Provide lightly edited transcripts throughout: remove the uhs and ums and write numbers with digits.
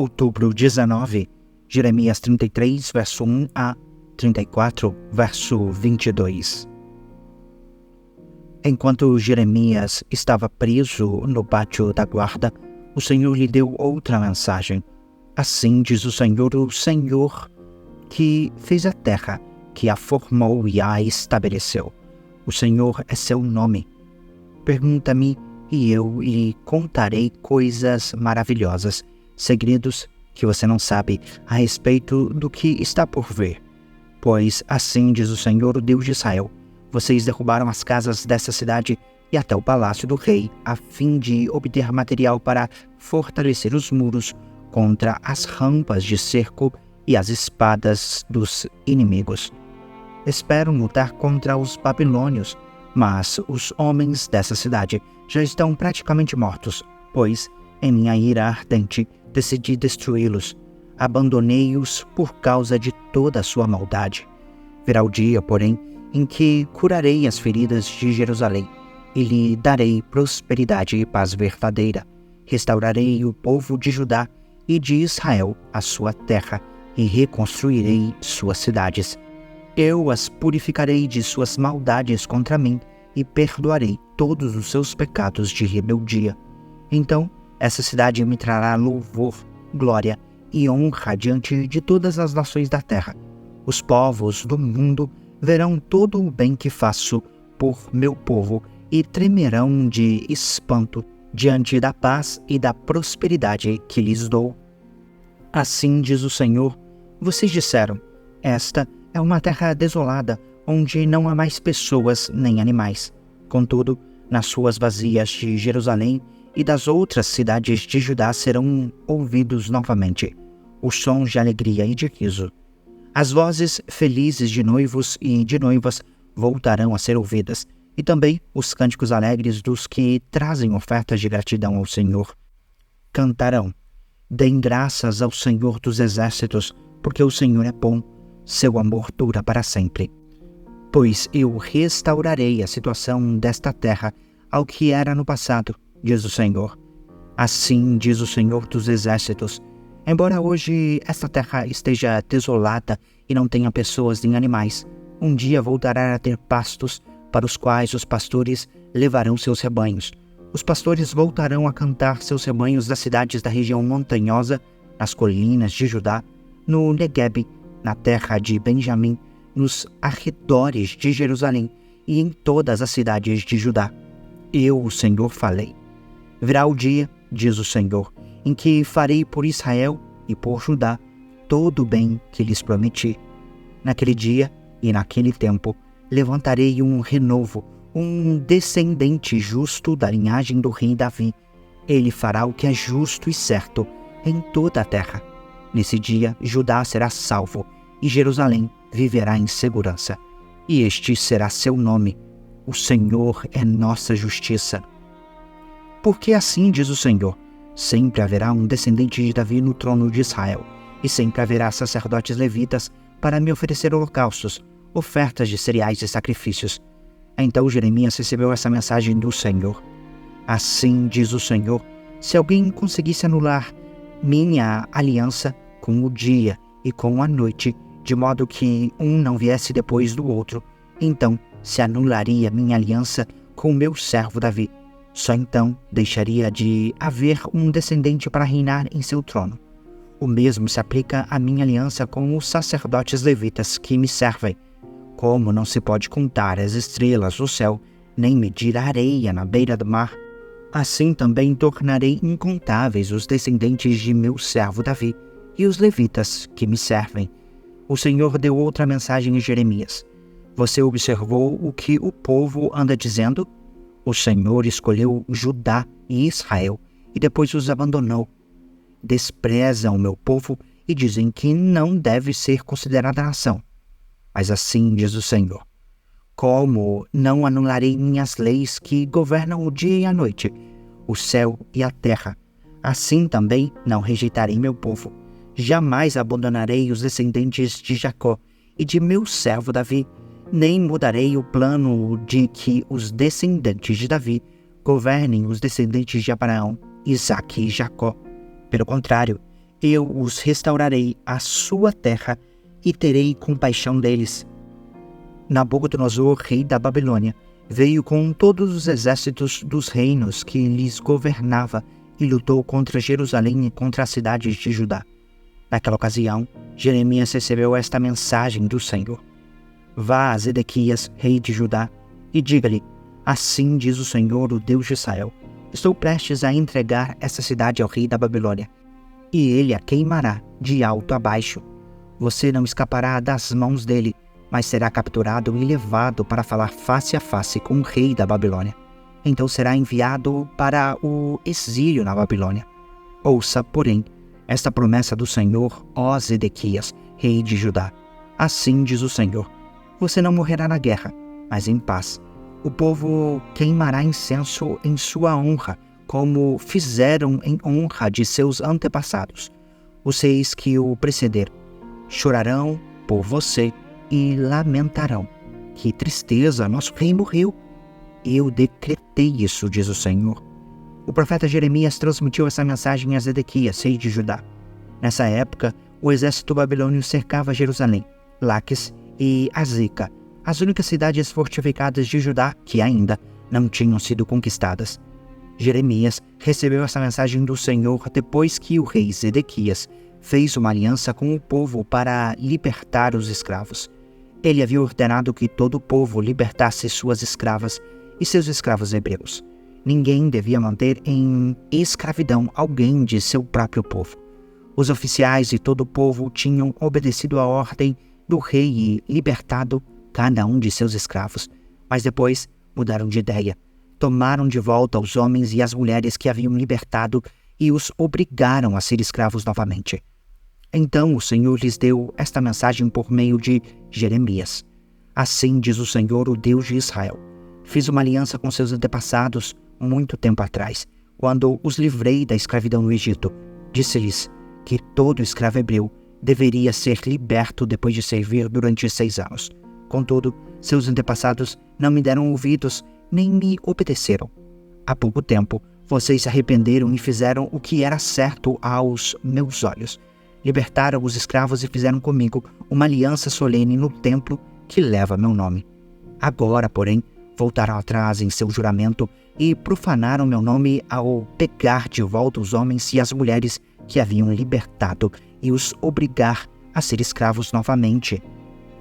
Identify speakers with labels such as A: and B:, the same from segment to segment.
A: Outubro 19, Jeremias 33, verso 1 a 34, verso 22. Enquanto Jeremias estava preso no pátio da guarda, o Senhor lhe deu outra mensagem. Assim diz o Senhor que fez a terra, que a formou e a estabeleceu. O Senhor é seu nome. Pergunta-me e eu lhe contarei coisas maravilhosas, segredos que você não sabe a respeito do que está por vir. Pois assim diz o Senhor, o Deus de Israel: vocês derrubaram as casas dessa cidade e até o palácio do rei, a fim de obter material para fortalecer os muros contra as rampas de cerco e as espadas dos inimigos. Esperam lutar contra os babilônios, mas os homens dessa cidade já estão praticamente mortos, pois, em minha ira ardente, decidi destruí-los. Abandonei-os por causa de toda a sua maldade. Virá o dia, porém, em que curarei as feridas de Jerusalém e lhe darei prosperidade e paz verdadeira. Restaurarei o povo de Judá e de Israel, a sua terra, e reconstruirei suas cidades. Eu as purificarei de suas maldades contra mim e perdoarei todos os seus pecados de rebeldia. Então, essa cidade me trará louvor, glória e honra diante de todas as nações da terra. Os povos do mundo verão todo o bem que faço por meu povo e tremerão de espanto diante da paz e da prosperidade que lhes dou. Assim diz o Senhor: vocês disseram, esta é uma terra desolada, onde não há mais pessoas nem animais. Contudo, nas ruas vazias de Jerusalém e das outras cidades de Judá serão ouvidos novamente os sons de alegria e de riso. As vozes felizes de noivos e de noivas voltarão a ser ouvidas, e também os cânticos alegres dos que trazem ofertas de gratidão ao Senhor. Cantarão: deem graças ao Senhor dos exércitos, porque o Senhor é bom, seu amor dura para sempre. Pois eu restaurarei a situação desta terra ao que era no passado, diz o Senhor. Assim diz o Senhor dos exércitos: embora hoje esta terra esteja desolada e não tenha pessoas nem animais, um dia voltará a ter pastos para os quais os pastores levarão seus rebanhos. Os pastores voltarão a cantar seus rebanhos das cidades da região montanhosa, nas colinas de Judá, no Neguebe, na terra de Benjamim, nos arredores de Jerusalém e em todas as cidades de Judá. Eu, o Senhor, falei. Virá o dia, diz o Senhor, em que farei por Israel e por Judá todo o bem que lhes prometi. Naquele dia e naquele tempo levantarei um renovo, um descendente justo da linhagem do rei Davi. Ele fará o que é justo e certo em toda a terra. Nesse dia Judá será salvo e Jerusalém viverá em segurança. E este será seu nome: o Senhor é nossa justiça. Porque assim diz o Senhor: sempre haverá um descendente de Davi no trono de Israel, e sempre haverá sacerdotes levitas para me oferecer holocaustos, ofertas de cereais e sacrifícios. Então Jeremias recebeu essa mensagem do Senhor. Assim diz o Senhor: se alguém conseguisse anular minha aliança com o dia e com a noite, de modo que um não viesse depois do outro, então se anularia minha aliança com o meu servo Davi. Só então deixaria de haver um descendente para reinar em seu trono. O mesmo se aplica à minha aliança com os sacerdotes levitas que me servem. Como não se pode contar as estrelas do céu, nem medir a areia na beira do mar, assim também tornarei incontáveis os descendentes de meu servo Davi e os levitas que me servem. O Senhor deu outra mensagem a Jeremias. Você observou o que o povo anda dizendo? O Senhor escolheu Judá e Israel e depois os abandonou. Desprezam o meu povo e dizem que não deve ser considerada nação. Mas assim diz o Senhor: como não anularei minhas leis que governam o dia e a noite, o céu e a terra, assim também não rejeitarei meu povo. Jamais abandonarei os descendentes de Jacó e de meu servo Davi, nem mudarei o plano de que os descendentes de Davi governem os descendentes de Abraão, Isaque e Jacó. Pelo contrário, Eu os restaurarei à sua terra e terei compaixão deles. Nabucodonosor, rei da Babilônia, veio com todos os exércitos dos reinos que lhes governava e lutou contra Jerusalém e contra as cidades de Judá. Naquela ocasião, Jeremias recebeu esta mensagem do Senhor: Vá a Zedequias, rei de Judá, e diga-lhe: Assim diz o Senhor, o Deus de Israel: Estou prestes a entregar essa cidade ao rei da Babilônia, e ele a queimará de alto a baixo. Você não escapará das mãos dele, mas será capturado e levado para falar face a face com o rei da Babilônia. Então será enviado para o exílio na Babilônia. Ouça, porém, esta promessa do Senhor, ó Zedequias, rei de Judá. Assim diz o Senhor: Você não morrerá na guerra, mas em paz. O povo queimará incenso em sua honra, como fizeram em honra de seus antepassados. Os reis que o precederam chorarão por você e lamentarão: Que tristeza, nosso rei morreu. Eu decretei isso, diz o Senhor. O profeta Jeremias transmitiu essa mensagem a Zedequias, rei de Judá. Nessa época, o exército babilônio cercava Jerusalém, Laques e Azeca, as únicas cidades fortificadas de Judá que ainda não tinham sido conquistadas. Jeremias recebeu essa mensagem do Senhor depois que o rei Zedequias fez uma aliança com o povo para libertar os escravos. Ele havia ordenado que todo o povo libertasse suas escravas e seus escravos hebreus. Ninguém devia manter em escravidão alguém de seu próprio povo. Os oficiais e todo o povo tinham obedecido à ordem do rei e libertado cada um de seus escravos, mas depois mudaram de ideia. Tomaram de volta os homens e as mulheres que haviam libertado e os obrigaram a ser escravos novamente. Então o Senhor lhes deu esta mensagem por meio de Jeremias: Assim diz o Senhor, o Deus de Israel: Fiz uma aliança com seus antepassados muito tempo atrás, quando os livrei da escravidão no Egito. Disse-lhes que todo escravo hebreu deveria ser liberto depois de servir durante 6 anos. Contudo, seus antepassados não me deram ouvidos, nem me obedeceram. Há pouco tempo, vocês se arrependeram e fizeram o que era certo aos meus olhos. Libertaram os escravos e fizeram comigo uma aliança solene no templo que leva meu nome. Agora, porém, voltaram atrás em seu juramento e profanaram meu nome ao pegar de volta os homens e as mulheres que haviam libertado e os obrigar a ser escravos novamente.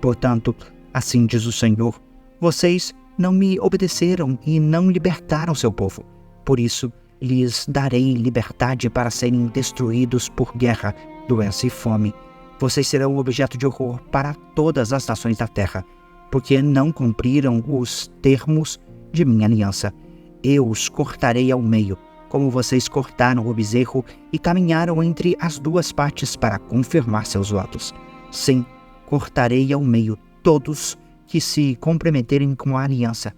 A: Portanto, assim diz o Senhor: Vocês não me obedeceram e não libertaram seu povo. Por isso, lhes darei liberdade para serem destruídos por guerra, doença e fome. Vocês serão objeto de horror para todas as nações da terra, porque não cumpriram os termos de minha aliança. Eu os cortarei ao meio, como vocês cortaram o bezerro e caminharam entre as duas partes para confirmar seus votos. Sim, cortarei ao meio todos que se comprometerem com a aliança,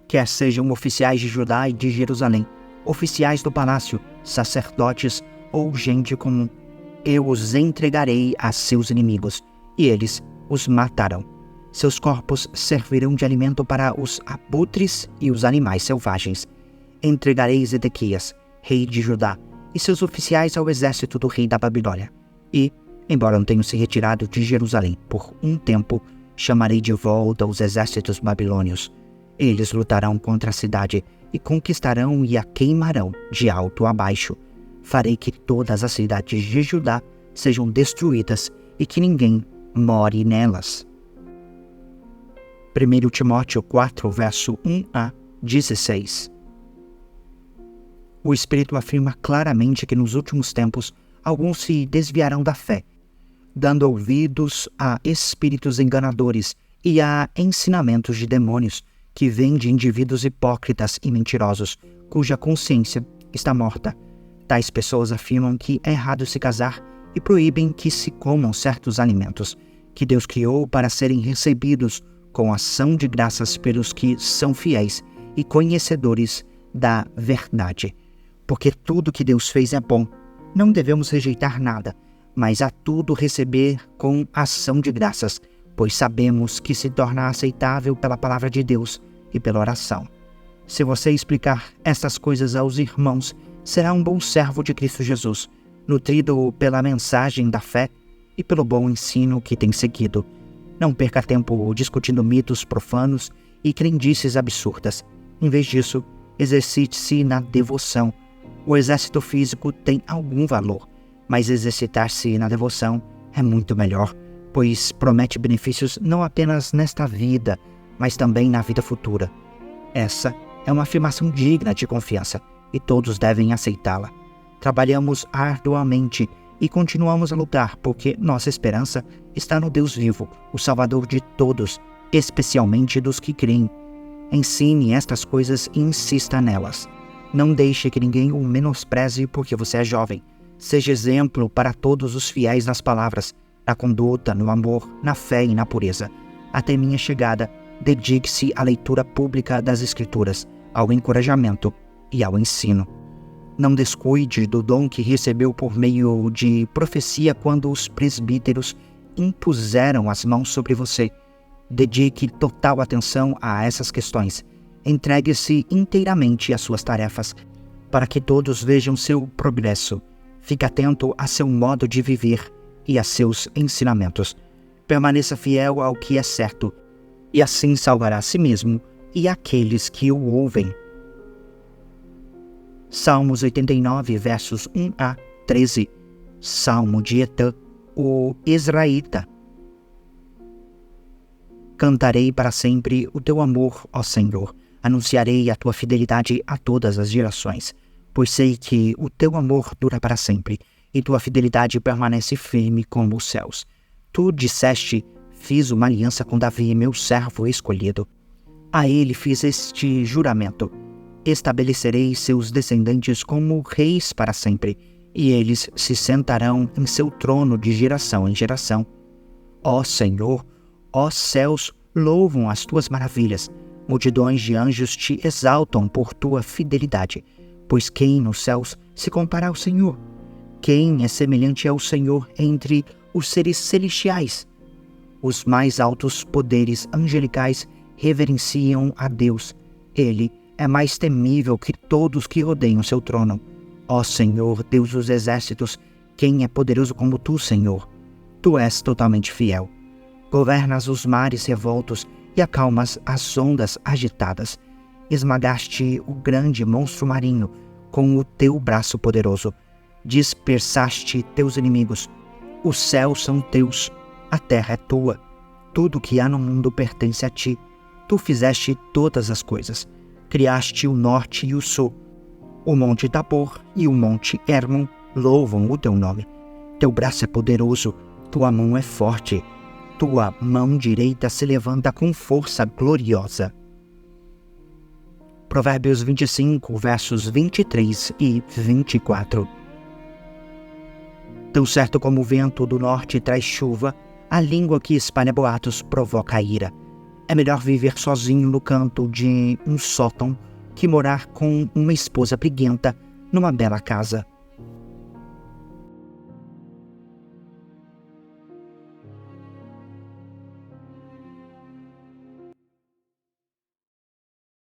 A: quer sejam oficiais de Judá e de Jerusalém, oficiais do palácio, sacerdotes ou gente comum. Eu os entregarei a seus inimigos, e eles os matarão. Seus corpos servirão de alimento para os abutres e os animais selvagens. Entregarei Zedequias, rei de Judá, e seus oficiais ao exército do rei da Babilônia. E, embora não tenham se retirado de Jerusalém por um tempo, chamarei de volta os exércitos babilônios. Eles lutarão contra a cidade e conquistarão e a queimarão de alto a baixo. Farei que todas as cidades de Judá sejam destruídas e que ninguém more nelas. 1 Timóteo 4, verso 1 a 16. O Espírito afirma claramente que nos últimos tempos alguns se desviarão da fé, dando ouvidos a espíritos enganadores e a ensinamentos de demônios que vêm de indivíduos hipócritas e mentirosos, cuja consciência está morta. Tais pessoas afirmam que é errado se casar e proíbem que se comam certos alimentos que Deus criou para serem recebidos com ação de graças pelos que são fiéis e conhecedores da verdade. Porque tudo que Deus fez é bom. Não devemos rejeitar nada, mas a tudo receber com ação de graças, pois sabemos que se torna aceitável pela palavra de Deus e pela oração. Se você explicar estas coisas aos irmãos, será um bom servo de Cristo Jesus, nutrido pela mensagem da fé e pelo bom ensino que tem seguido. Não perca tempo discutindo mitos profanos e crendices absurdas. Em vez disso, exercite-se na devoção. O exército físico tem algum valor, mas exercitar-se na devoção é muito melhor, pois promete benefícios não apenas nesta vida, mas também na vida futura. Essa é uma afirmação digna de confiança e todos devem aceitá-la. Trabalhamos arduamente e continuamos a lutar porque nossa esperança está no Deus vivo, o Salvador de todos, especialmente dos que creem. Ensine estas coisas e insista nelas. Não deixe que ninguém o menospreze porque você é jovem. Seja exemplo para todos os fiéis nas palavras, na conduta, no amor, na fé e na pureza. Até minha chegada, dedique-se à leitura pública das Escrituras, ao encorajamento e ao ensino. Não descuide do dom que recebeu por meio de profecia quando os presbíteros impuseram as mãos sobre você. Dedique total atenção a essas questões. Entregue-se inteiramente às suas tarefas, para que todos vejam seu progresso. Fique atento a seu modo de viver e a seus ensinamentos. Permaneça fiel ao que é certo, e assim salvará a si mesmo e aqueles que o ouvem. Salmos 89, versos 1 a 13. Salmo de Etã, o Israelita. Cantarei para sempre o teu amor, ó Senhor. Anunciarei a tua fidelidade a todas as gerações, pois sei que o teu amor dura para sempre, e tua fidelidade permanece firme como os céus. Tu disseste: fiz uma aliança com Davi, meu servo escolhido. A ele fiz este juramento: estabelecerei seus descendentes como reis para sempre, e eles se sentarão em seu trono de geração em geração. Ó Senhor, ó céus, louvam as tuas maravilhas. Multidões de anjos te exaltam por tua fidelidade. Pois quem nos céus se compara ao Senhor? Quem é semelhante ao Senhor entre os seres celestiais? Os mais altos poderes angelicais reverenciam a Deus. Ele é mais temível que todos que rodeiam seu trono. Ó Senhor, Deus dos exércitos, quem é poderoso como tu, Senhor? Tu és totalmente fiel. Governas os mares revoltos e acalmas as ondas agitadas. Esmagaste o grande monstro marinho com o teu braço poderoso. Dispersaste teus inimigos. Os céus são teus, a terra é tua. Tudo que há no mundo pertence a ti. Tu fizeste todas as coisas. Criaste o norte e o sul. O monte Tabor e o monte Hermon louvam o teu nome. Teu braço é poderoso, tua mão é forte. Tua mão direita se levanta com força gloriosa. Provérbios 25, versos 23 e 24. Tão certo como o vento do norte traz chuva, a língua que espalha boatos provoca ira. É melhor viver sozinho no canto de um sótão que morar com uma esposa briguenta numa bela casa.